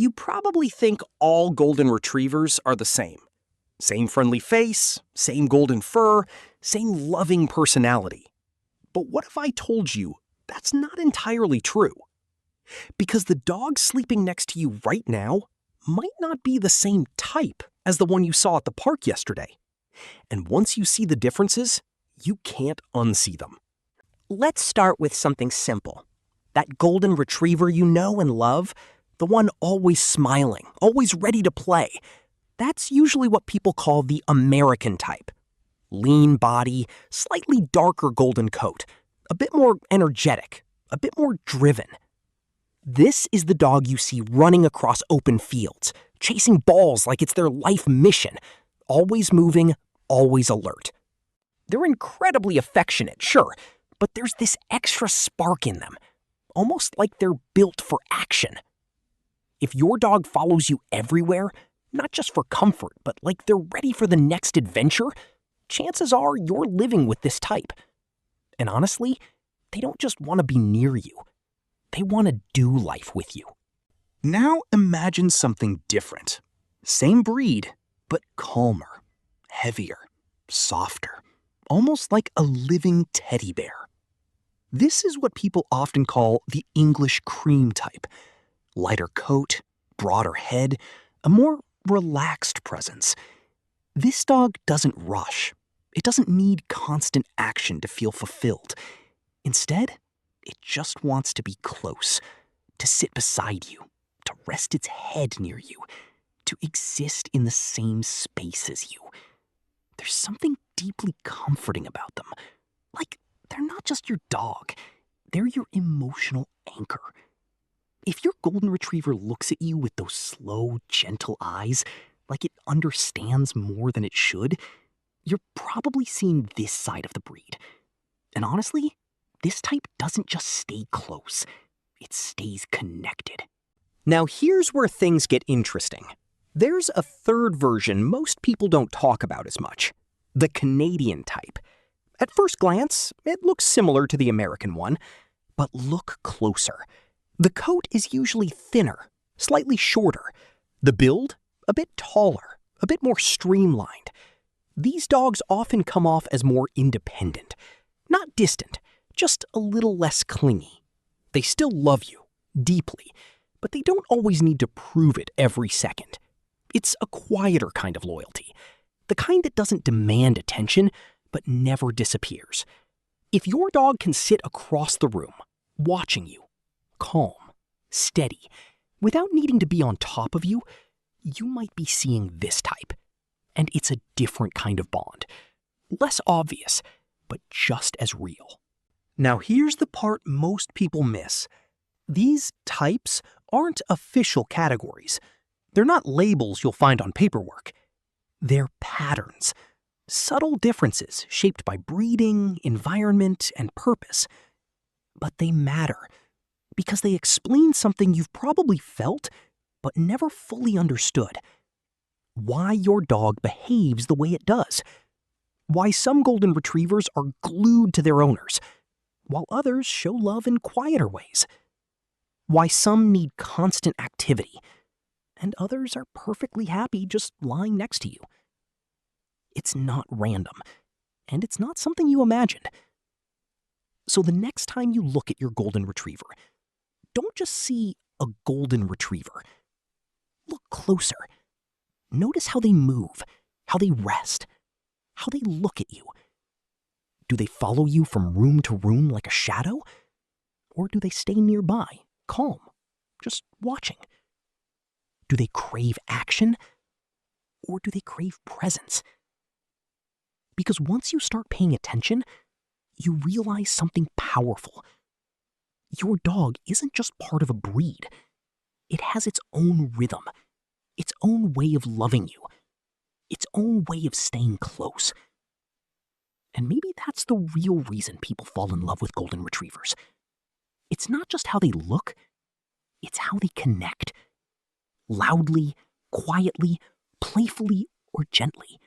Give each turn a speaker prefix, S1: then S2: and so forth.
S1: You probably think all golden retrievers are the same. Same friendly face, same golden fur, same loving personality. But what if I told you that's not entirely true? Because the dog sleeping next to you right now might not be the same type as the one you saw at the park yesterday. And once you see the differences, you can't unsee them.
S2: Let's start with something simple. That golden retriever you know and love, the one always smiling, always ready to play, that's usually what people call the American type. Lean body, slightly darker golden coat, a bit more energetic, a bit more driven. This is the dog you see running across open fields, chasing balls like it's their life mission, always moving, always alert. They're incredibly affectionate, sure, but there's this extra spark in them, almost like they're built for action. If your dog follows you everywhere, not just for comfort, but like they're ready for the next adventure, chances are you're living with this type. And honestly, they don't just want to be near you. They want to do life with you.
S1: Now imagine something different. Same breed, but calmer, heavier, softer, almost like a living teddy bear. This is what people often call the English cream type. Lighter coat, broader head, a more relaxed presence. This dog doesn't rush. It doesn't need constant action to feel fulfilled. Instead, it just wants to be close, to sit beside you, to rest its head near you, to exist in the same space as you. There's something deeply comforting about them. Like, they're not just your dog, they're your emotional anchor. If your golden retriever looks at you with those slow, gentle eyes, like it understands more than it should, you're probably seeing this side of the breed. And honestly, this type doesn't just stay close, it stays connected.
S2: Now here's where things get interesting. There's a third version most people don't talk about as much, the Canadian type. At first glance, it looks similar to the American one, but look closer. The coat is usually thinner, slightly shorter. The build, a bit taller, a bit more streamlined. These dogs often come off as more independent, not distant, just a little less clingy. They still love you, deeply, but they don't always need to prove it every second. It's a quieter kind of loyalty, the kind that doesn't demand attention, but never disappears. If your dog can sit across the room, watching you, calm, steady, without needing to be on top of you, you might be seeing this type. And it's a different kind of bond. Less obvious, but just as real. Now here's the part most people miss. These types aren't official categories. They're not labels you'll find on paperwork. They're patterns. Subtle differences shaped by breeding, environment, and purpose. But they matter because they explain something you've probably felt but never fully understood. Why your dog behaves the way it does. Why some golden retrievers are glued to their owners, while others show love in quieter ways. Why some need constant activity, and others are perfectly happy just lying next to you. It's not random, and it's not something you imagined. So the next time you look at your golden retriever, don't just see a golden retriever. Look closer. Notice how they move, how they rest, how they look at you. Do they follow you from room to room like a shadow? Or do they stay nearby, calm, just watching? Do they crave action? Or do they crave presence? Because once you start paying attention, you realize something powerful. Your dog isn't just part of a breed. It has its own rhythm, its own way of loving you, its own way of staying close. And maybe that's the real reason people fall in love with golden retrievers. It's not just how they look, it's how they connect. Loudly, quietly, playfully, or gently.